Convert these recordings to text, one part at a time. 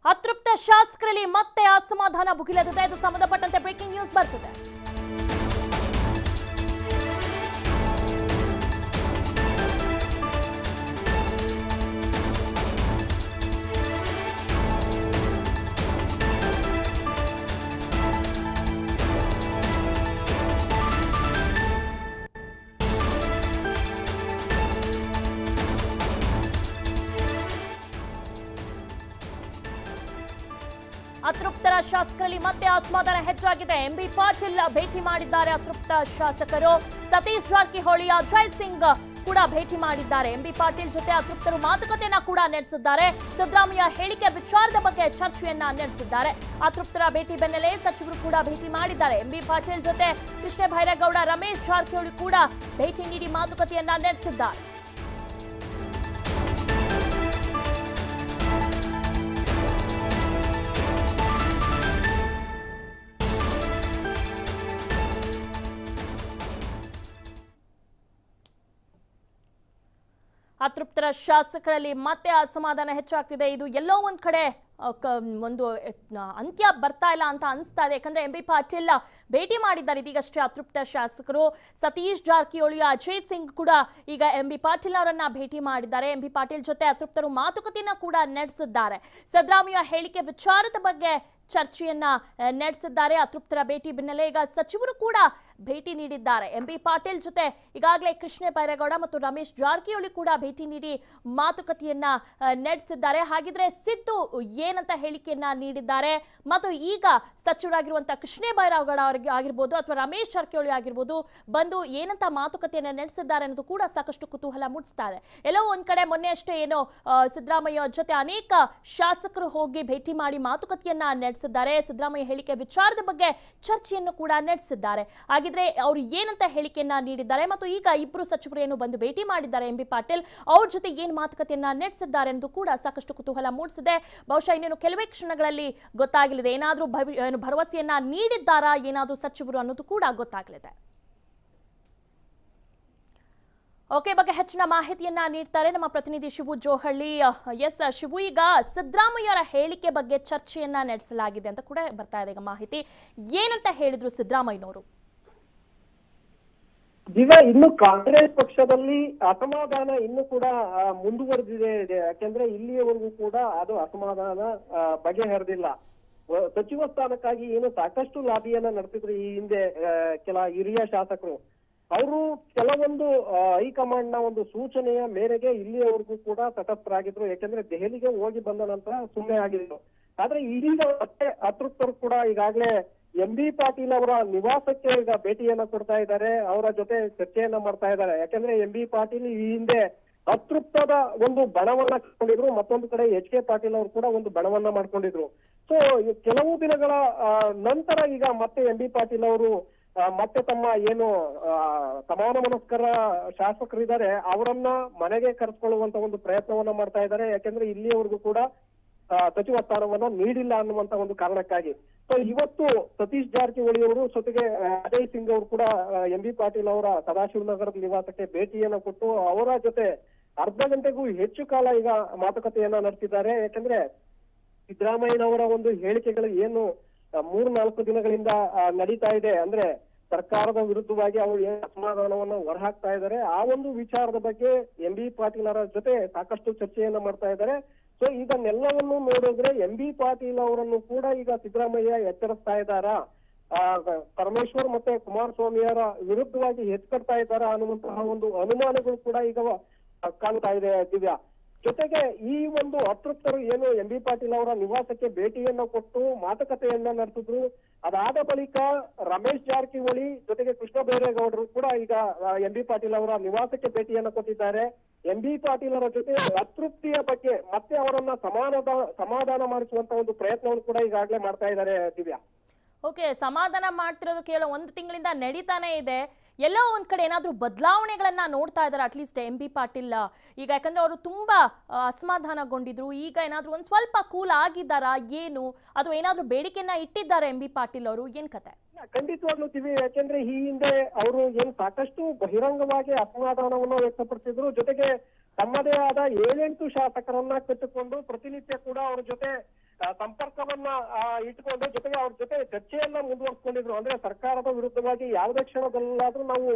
ಅತೃಪ್ತ ಶಾಸಕರಲ್ಲಿ ಮತ್ತೆ ಅಸಮಾಧಾನ ಭುಗಿಲೆದಿದೆ. ಇದು ಸಂಬಂಧಪಟ್ಟಂತೆ ಬ್ರೇಕಿಂಗ್ ನ್ಯೂಸ್ ಬರ್ತಿದೆ. ಅತೃಪ್ತರ ಶಾಸಕರಲ್ಲಿ ಮತ್ತೆ ಅಸಮಾಧಾನ ಹೆಚ್ಚಾಗಿದೆ. ಎಂಬಿ ಪಾಟೀಲ್ ಭೇಟಿ ಮಾಡಿದ್ದಾರೆ. ಅತೃಪ್ತ ಶಾಸಕರು ಸತೀಶ್ ಜಾರಕಿಹೊಳಿ, ಅಜಯ್ ಸಿಂಗ್ ಕೂಡ ಭೇಟಿ ಮಾಡಿದ್ದಾರೆ. ಎಂಬಿ ಪಾಟೀಲ್ ಜೊತೆ ಅತೃಪ್ತರು ಮಾತುಕತೆಯನ್ನ ಕೂಡ ನಡೆಸಿದ್ದಾರೆ. ಸಿದ್ದರಾಮಯ್ಯ ಹೇಳಿಕೆ ವಿಚಾರದ ಬಗ್ಗೆ ಚರ್ಚೆಯನ್ನ ನಡೆಸಿದ್ದಾರೆ. ಅತೃಪ್ತರ ಭೇಟಿ ಬೆನ್ನಲ್ಲೇ ಸಚಿವರು ಕೂಡ ಭೇಟಿ ಮಾಡಿದ್ದಾರೆ. ಎಂಬಿ ಪಾಟೀಲ್ ಜೊತೆ ಕೃಷ್ಣ ಬೈರೇಗೌಡ, ರಮೇಶ್ ಜಾರಕಿಹೊಳಿ ಕೂಡ ಭೇಟಿ ನೀಡಿ ಮಾತುಕತೆಯನ್ನ ನಡೆಸಿದ್ದಾರೆ. ಅತೃಪ್ತರ ಶಾಸಕರಲ್ಲಿ ಮತ್ತೆ ಅಸಮಾಧಾನ ಹೆಚ್ಚಾಗ್ತಿದೆ. ಇದು ಎಲ್ಲೋ ಒಂದ್ ಕಡೆ ಒಂದು ಅಂತ್ಯ ಬರ್ತಾ ಇಲ್ಲ ಅಂತ ಅನಿಸ್ತಾ ಇದೆ. ಯಾಕಂದ್ರೆ ಎಂಬಿ ಪಾಟೀಲ್ ಭೇಟಿ ಮಾಡಿದ್ದಾರೆ ಇದೀಗಷ್ಟೇ ಅತೃಪ್ತ ಶಾಸಕರು. ಸತೀಶ್ ಜಾರಕಿಹೊಳಿ, ಅಜಯ್ ಸಿಂಗ್ ಕೂಡ ಈಗ ಎಂಬಿ ಪಾಟೀಲ್ ಅವರನ್ನ ಭೇಟಿ ಮಾಡಿದ್ದಾರೆ. ಎಂಬಿ ಪಾಟೀಲ್ ಜೊತೆ ಅತೃಪ್ತರು ಮಾತುಕತೆಯನ್ನ ಕೂಡ ನಡೆಸಿದ್ದಾರೆ. ಸಿದ್ದರಾಮಯ್ಯ ಹೇಳಿಕೆ ವಿಚಾರದ ಬಗ್ಗೆ ಚರ್ಚೆಯನ್ನ ನಡೆಸಿದ್ದಾರೆ. ಅತೃಪ್ತರ ಭೇಟಿ ಬೆನ್ನಲ್ಲೇ ಈಗ ಸಚಿವರು ಕೂಡ ಭೇಟಿ ನೀಡಿದ್ದಾರೆ. ಎಂಬಿ ಪಾಟೀಲ್ ಜೊತೆ ಈಗಾಗಲೇ ಕೃಷ್ಣ ಬೈರೇಗೌಡ ಮತ್ತು ರಮೇಶ್ ಜಾರಕಿಹೊಳಿ ಕೂಡ ಭೇಟಿ ನೀಡಿ ಮಾತುಕತೆಯನ್ನ ನಡೆಸಿದ್ದಾರೆ. ಹಾಗಿದ್ರೆ ಸಿದ್ದು ಏನಂತ ಹೇಳಿಕೆಯನ್ನ ನೀಡಿದ್ದಾರೆ ಮತ್ತು ಈಗ ಸಚಿವರಾಗಿರುವಂತಹ ಕೃಷ್ಣ ಬೈರೇಗೌಡ ಅವರಿಗೆ ಆಗಿರ್ಬೋದು ಅಥವಾ ರಮೇಶ್ ಜಾರಕಿಹೊಳಿ ಆಗಿರ್ಬೋದು ಬಂದು ಏನಂತ ಮಾತುಕತೆಯನ್ನ ನಡೆಸಿದ್ದಾರೆ ಅನ್ನೋದು ಕೂಡ ಸಾಕಷ್ಟು ಕುತೂಹಲ ಮೂಡಿಸ್ತಾ ಇದೆ. ಎಲ್ಲೋ ಒಂದ್ ಕಡೆ ಮೊನ್ನೆ ಅಷ್ಟೇ ಏನೋ ಸಿದ್ದರಾಮಯ್ಯ ಜೊತೆ ಅನೇಕ ಶಾಸಕರು ಹೋಗಿ ಭೇಟಿ ಮಾಡಿ ಮಾತುಕತೆಯನ್ನ ನಡೆಸಿದ್ದಾರೆ. ಸಿದ್ದರಾಮಯ್ಯ ಹೇಳಿಕೆ ವಿಚಾರದ ಬಗ್ಗೆ ಚರ್ಚೆಯನ್ನು ಕೂಡ ನಡೆಸಿದ್ದಾರೆ. ಹಾಗಿದ್ರೆ ಅವರು ಏನಂತ ಹೇಳಿಕೆಯನ್ನ ನೀಡಿದ್ದಾರೆ ಮತ್ತು ಈಗ ಇಬ್ಬರು ಸಚಿವರು ಏನು ಬಂದು ಭೇಟಿ ಮಾಡಿದ್ದಾರೆ ಎಂಬಿ ಪಾಟೀಲ್ ಅವ್ರ ಜೊತೆ ಏನ್ ಮಾತುಕತೆಯನ್ನ ನಡೆಸಿದ್ದಾರೆ ಅನ್ನೋದು ಕೂಡ ಸಾಕಷ್ಟು ಕುತೂಹಲ ಮೂಡಿಸಿದೆ. ಬಹುಶಃ ಇನ್ನೇನು ಕೆಲವೇ ಕ್ಷಣಗಳಲ್ಲಿ ಗೊತ್ತಾಗಲಿದೆ. ಏನಾದ್ರೂ ಭರವಸೆಯನ್ನ ನೀಡಿದ್ದಾರಾ ಏನಾದ್ರೂ ಸಚಿವರು ಅನ್ನೋದು ಕೂಡ ಗೊತ್ತಾಗಲಿದೆ. ಓಕೆ, ಬಗ್ಗೆ ಹೆಚ್ಚಿನ ಮಾಹಿತಿಯನ್ನ ನೀಡ್ತಾರೆ ನಮ್ಮ ಪ್ರತಿನಿಧಿ ಶಿವು ಜೋಹಳ್ಳಿ. ಎಸ್ ಶಿವು, ಈಗ ಸಿದ್ದರಾಮಯ್ಯರ ಹೇಳಿಕೆ ಬಗ್ಗೆ ಚರ್ಚೆಯನ್ನ ನಡೆಸಲಾಗಿದೆ ಅಂತ ಕೂಡ ಬರ್ತಾ ಇದೆ ಈಗ ಮಾಹಿತಿ. ಏನಂತ ಹೇಳಿದ್ರು ಸಿದ್ದರಾಮಯ್ಯನವರು? ದಿವ್ಯಾ, ಇನ್ನು ಕಾಂಗ್ರೆಸ್ ಪಕ್ಷದಲ್ಲಿ ಅಸಮಾಧಾನ ಇನ್ನು ಕೂಡ ಮುಂದುವರೆದಿದೆ. ಯಾಕೆಂದ್ರೆ ಇಲ್ಲಿಯವರೆಗೂ ಕೂಡ ಅದು ಅಸಮಾಧಾನ ಬಗೆಹರಿದಿಲ್ಲ. ಸಚಿವ ಸ್ಥಾನಕ್ಕಾಗಿ ಏನು ಸಾಕಷ್ಟು ಲಾಬಿಯನ್ನ ನಡೆಸಿದ್ರು ಈ ಹಿಂದೆ ಕೆಲ ಹಿರಿಯ ಶಾಸಕರು. ಅವರು ಕೆಲವೊಂದು ಹೈಕಮಾಂಡ್ ನ ಒಂದು ಸೂಚನೆಯ ಮೇರೆಗೆ ಇಲ್ಲಿಯವರೆಗೂ ಕೂಡ ತಟಸ್ಥರಾಗಿದ್ರು. ಯಾಕೆಂದ್ರೆ ದೆಹಲಿಗೆ ಹೋಗಿ ಬಂದ ನಂತರ ಸುಮ್ಮನೆ ಆಗಿದ್ರು. ಆದ್ರೆ ಇದೀಗ ಮತ್ತೆ ಅತೃಪ್ತರು ಕೂಡ ಈಗಾಗಲೇ ಎಂಬಿ ಪಾಟೀಲ್ ಅವರ ನಿವಾಸಕ್ಕೆ ಈಗ ಭೇಟಿಯನ್ನ ಕೊಡ್ತಾ ಇದ್ದಾರೆ. ಅವರ ಜೊತೆ ಚರ್ಚೆಯನ್ನ ಮಾಡ್ತಾ ಇದ್ದಾರೆ. ಯಾಕಂದ್ರೆ ಎಂಬಿ ಪಾಟೀಲ್ ಈ ಹಿಂದೆ ಅತೃಪ್ತದ ಒಂದು ಬಣವನ್ನ ಕಟ್ಕೊಂಡಿದ್ರು. ಮತ್ತೊಂದು ಕಡೆ ಎಚ್ ಕೆ ಪಾಟೀಲ್ ಅವರು ಕೂಡ ಒಂದು ಬಣವನ್ನ ಮಾಡ್ಕೊಂಡಿದ್ರು. ಸೊ ಕೆಲವು ದಿನಗಳ ನಂತರ ಈಗ ಮತ್ತೆ ಎಂಬಿ ಪಾಟೀಲ್ ಅವರು ಮತ್ತೆ ತಮ್ಮ ಏನು ಸಮಾನ ಮನಸ್ಕರ ಶಾಸಕರಿದ್ದಾರೆ ಅವರನ್ನ ಮನೆಗೆ ಕರೆಸ್ಕೊಳ್ಳುವಂತ ಒಂದು ಪ್ರಯತ್ನವನ್ನ ಮಾಡ್ತಾ ಇದ್ದಾರೆ. ಯಾಕೆಂದ್ರೆ ಇಲ್ಲಿಯವರೆಗೂ ಕೂಡ ಸಚಿವ ಸ್ಥಾನವನ್ನ ನೀಡಿಲ್ಲ ಅನ್ನುವಂತ ಒಂದು ಕಾರಣಕ್ಕಾಗಿ. ಸೊ ಇವತ್ತು ಸತೀಶ್ ಜಾರಕಿಹೊಳಿ ಅವರು ಜೊತೆಗೆ ಅಜಯ್ ಸಿಂಗ್ ಅವರು ಕೂಡ ಎಂಬಿ ಪಾಟೀಲ್ ಅವರ ಸದಾಶಿವನಗರದ ನಿವಾಸಕ್ಕೆ ಭೇಟಿಯನ್ನ ಕೊಟ್ಟು ಅವರ ಜೊತೆ ಅರ್ಧ ಗಂಟೆಗೂ ಹೆಚ್ಚು ಕಾಲ ಈಗ ಮಾತುಕತೆಯನ್ನ ನಡೆಸಿದ್ದಾರೆ. ಯಾಕಂದ್ರೆ ಸಿದ್ದರಾಮಯ್ಯನವರ ಒಂದು ಹೇಳಿಕೆಗಳು ಏನು 3-4 ದಿನಗಳಿಂದ ನಡೀತಾ ಇದೆ, ಅಂದ್ರೆ ಸರ್ಕಾರದ ವಿರುದ್ಧವಾಗಿ ಅವರು ಏನು ಅಸಮಾಧಾನವನ್ನ ಹೊರಹಾಕ್ತಾ ಇದ್ದಾರೆ, ಆ ಒಂದು ವಿಚಾರದ ಬಗ್ಗೆ ಎಂಬಿ ಪಾಟೀಲ್ ಅವರ ಜೊತೆ ಸಾಕಷ್ಟು ಚರ್ಚೆಯನ್ನ ಮಾಡ್ತಾ ಇದ್ದಾರೆ. ಸೊ ಇದನ್ನೆಲ್ಲವನ್ನು ನೋಡಿದ್ರೆ ಎಂಬಿ ಪಾಟೀಲ್ ಅವರನ್ನು ಕೂಡ ಈಗ ಸಿದ್ದರಾಮಯ್ಯ ಎಚ್ಚರಿಸ್ತಾ ಇದ್ದಾರಾ, ಪರಮೇಶ್ವರ್ ಮತ್ತೆ ಕುಮಾರಸ್ವಾಮಿ ಅವರ ವಿರುದ್ಧವಾಗಿ ಎಚ್ಚರಿಸ್ತಾ ಇದ್ದಾರಾ ಅನ್ನುವಂತಹ ಒಂದು ಅನುಮಾನಗಳು ಕೂಡ ಈಗ ಕಾಣ್ತಾ ಇದೆ ದಿವ್ಯಾ. ಜೊತೆಗೆ ಈ ಒಂದು ಅತೃಪ್ತರು ಏನು ಎಂಬಿ ಪಾಟೀಲ್ ಅವರ ನಿವಾಸಕ್ಕೆ ಭೇಟಿಯನ್ನ ಕೊಟ್ಟು ಮಾತುಕತೆಯನ್ನ ನಡೆಸಿದ್ರು. ಅದಾದ ಬಳಿಕ ರಮೇಶ್ ಜಾರಕಿಹೊಳಿ ಜೊತೆಗೆ ಕೃಷ್ಣ ಬೈರೇಗೌಡರು ಕೂಡ ಈಗ ಎಂಬಿ ಪಾಟೀಲ್ ಅವರ ನಿವಾಸಕ್ಕೆ ಭೇಟಿಯನ್ನ ಕೊಟ್ಟಿದ್ದಾರೆ. ಎಂಬಿ ಪಾಟೀಲ್ ಅವರ ಜೊತೆ ಅತೃಪ್ತಿಯ ಬಗ್ಗೆ ಮತ್ತೆ ಅವರನ್ನ ಸಮಾಧಾನ ಮಾಡಿಸುವಂತ ಒಂದು ಪ್ರಯತ್ನವನ್ನು ಕೂಡ ಈಗಾಗಲೇ ಮಾಡ್ತಾ ಇದ್ದಾರೆ ದಿವ್ಯಾ. ಓಕೆ, ಸಮಾಧಾನ ಮಾಡ್ತಿರೋದು ಕೇವಲ 1 ತಿಂಗಳಿಂದ ನಡೀತಾನೆ ಇದೆ. ಎಲ್ಲೋ ಒಂದ್ ಕಡೆ ಏನಾದ್ರೂ ಬದಲಾವಣೆಗಳನ್ನ ನೋಡ್ತಾ ಇದ್ದಾರೆ ಅಟ್ಲೀಸ್ಟ್ ಎಂಬಿ ಪಾಟೀಲ್ ಈಗ? ಯಾಕಂದ್ರೆ ಅವರು ತುಂಬಾ ಅಸಮಾಧಾನಗೊಂಡಿದ್ರು. ಈಗ ಏನಾದ್ರೂ ಒಂದ್ ಸ್ವಲ್ಪ ಕೂಲ್ ಆಗಿದ್ದಾರಾ ಏನು, ಅಥವಾ ಏನಾದ್ರೂ ಬೇಡಿಕೆಯನ್ನ ಇಟ್ಟಿದ್ದಾರೆ ಎಂಬಿ ಪಾಟೀಲ್ ಅವರು? ಏನ್ ಕತೆ? ಖಂಡಿತವಾಗ್ಲೂ ತಿವಿ. ಯಾಕೆಂದ್ರೆ ಈ ಹಿಂದೆ ಅವರು ಏನು ಸಾಕಷ್ಟು ಬಹಿರಂಗವಾಗಿ ಅಸಮಾಧಾನವನ್ನು ವ್ಯಕ್ತಪಡಿಸಿದ್ರು. ಜೊತೆಗೆ ತಮ್ಮದೇ ಆದ 7-8 ಶಾಸಕರನ್ನ ಕಟ್ಟಿಕೊಂಡು ಪ್ರತಿನಿತ್ಯ ಕೂಡ ಅವ್ರ ಜೊತೆ ಸಂಪರ್ಕವನ್ನ ಇಟ್ಕೊಂಡು ಜೊತೆಗೆ ಅವ್ರ ಜೊತೆ ಚರ್ಚೆಯನ್ನ ಮುಂದುವರಿಸಿಕೊಂಡಿದ್ರು. ಅಂದ್ರೆ ಸರ್ಕಾರದ ವಿರುದ್ಧವಾಗಿ ಯಾವುದೇ ಕ್ಷಣದಲ್ಲಾದ್ರೂ ನಾವು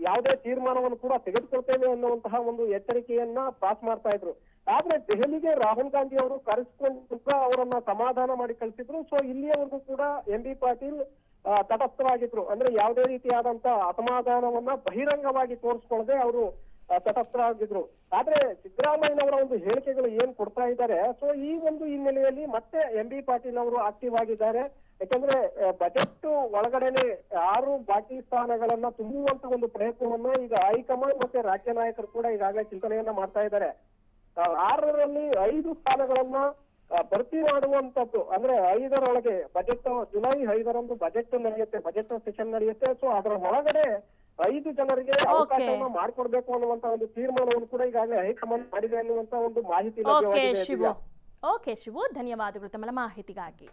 ಯಾವುದೇ ತೀರ್ಮಾನವನ್ನು ಕೂಡ ತೆಗೆದುಕೊಳ್ತೇವೆ ಅನ್ನುವಂತಹ ಒಂದು ಎಚ್ಚರಿಕೆಯನ್ನ ಪಾಸ್ ಮಾಡ್ತಾ ಇದ್ರು. ಆದ್ರೆ ದೆಹಲಿಗೆ ರಾಹುಲ್ ಗಾಂಧಿ ಅವರು ಕರೆಸಿಕೊಂಡು ಅವರನ್ನ ಸಮಾಧಾನ ಮಾಡಿ ಕಳಿಸಿದ್ರು. ಸೊ ಇಲ್ಲಿಯವರೆಗೂ ಕೂಡ ಎಂ ಬಿ ಪಾಟೀಲ್ ತಟಸ್ಥರಾಗಿದ್ರು. ಅಂದ್ರೆ ಯಾವುದೇ ರೀತಿಯಾದಂತ ಅಸಮಾಧಾನವನ್ನ ಬಹಿರಂಗವಾಗಿ ತೋರಿಸ್ಕೊಳ್ಳದೆ ಅವರು ತಟಸ್ಥರಾಗಿದ್ರು. ಆದ್ರೆ ಸಿದ್ದರಾಮಯ್ಯನವರ ಒಂದು ಹೇಳಿಕೆಗಳು ಏನ್ ಕೊಡ್ತಾ ಇದ್ದಾರೆ, ಸೊ ಈ ಒಂದು ಹಿನ್ನೆಲೆಯಲ್ಲಿ ಮತ್ತೆ ಎಂ ಬಿ ಪಾಟೀಲ್ ಅವರು ಆಕ್ಟಿವ್ ಆಗಿದ್ದಾರೆ. ಯಾಕಂದ್ರೆ ಬಜೆಟ್ ಒಳಗಡೆನೆ 6 ಬಾಕಿ ಸ್ಥಾನಗಳನ್ನ ತುಂಬುವಂತ ಒಂದು ಪ್ರಯತ್ನವನ್ನು ಈಗ ಹೈಕಮಾಂಡ್ ಮತ್ತೆ ರಾಜ್ಯ ನಾಯಕರು ಕೂಡ ಈಗಾಗಲೇ ಚಿಂತನೆಯನ್ನ ಮಾಡ್ತಾ ಇದ್ದಾರೆ. 6ರಲ್ಲಿ 5 ಸ್ಥಾನಗಳನ್ನ ಭರ್ತಿ ಮಾಡುವಂತದ್ದು, ಅಂದ್ರೆ 5ರೊಳಗೆ ಬಜೆಟ್ ಜುಲೈ 5ರಂದು ಬಜೆಟ್ ನಡೆಯುತ್ತೆ, ಬಜೆಟ್ ಸೆಷನ್ ನಡೆಯುತ್ತೆ. ಸೊ ಅದರ ಒಳಗಡೆ 5 ಜನರಿಗೆ ಅವಕಾಶವನ್ನ ಮಾಡ್ಕೊಡ್ಬೇಕು ಅನ್ನುವಂತ ಒಂದು ತೀರ್ಮಾನವನ್ನು ಕೂಡ ಈಗಾಗಲೇ ಹೈಕಮಾಂಡ್ ಮಾಡಿದೆ ಅನ್ನುವಂತ ಒಂದು ಮಾಹಿತಿ ಲಭ್ಯವಾಗಿದೆ. ಓಕೆ ಶಿವು, ಧನ್ಯವಾದಗಳು ತಮ್ಮ ಮಾಹಿತಿಗಾಗಿ.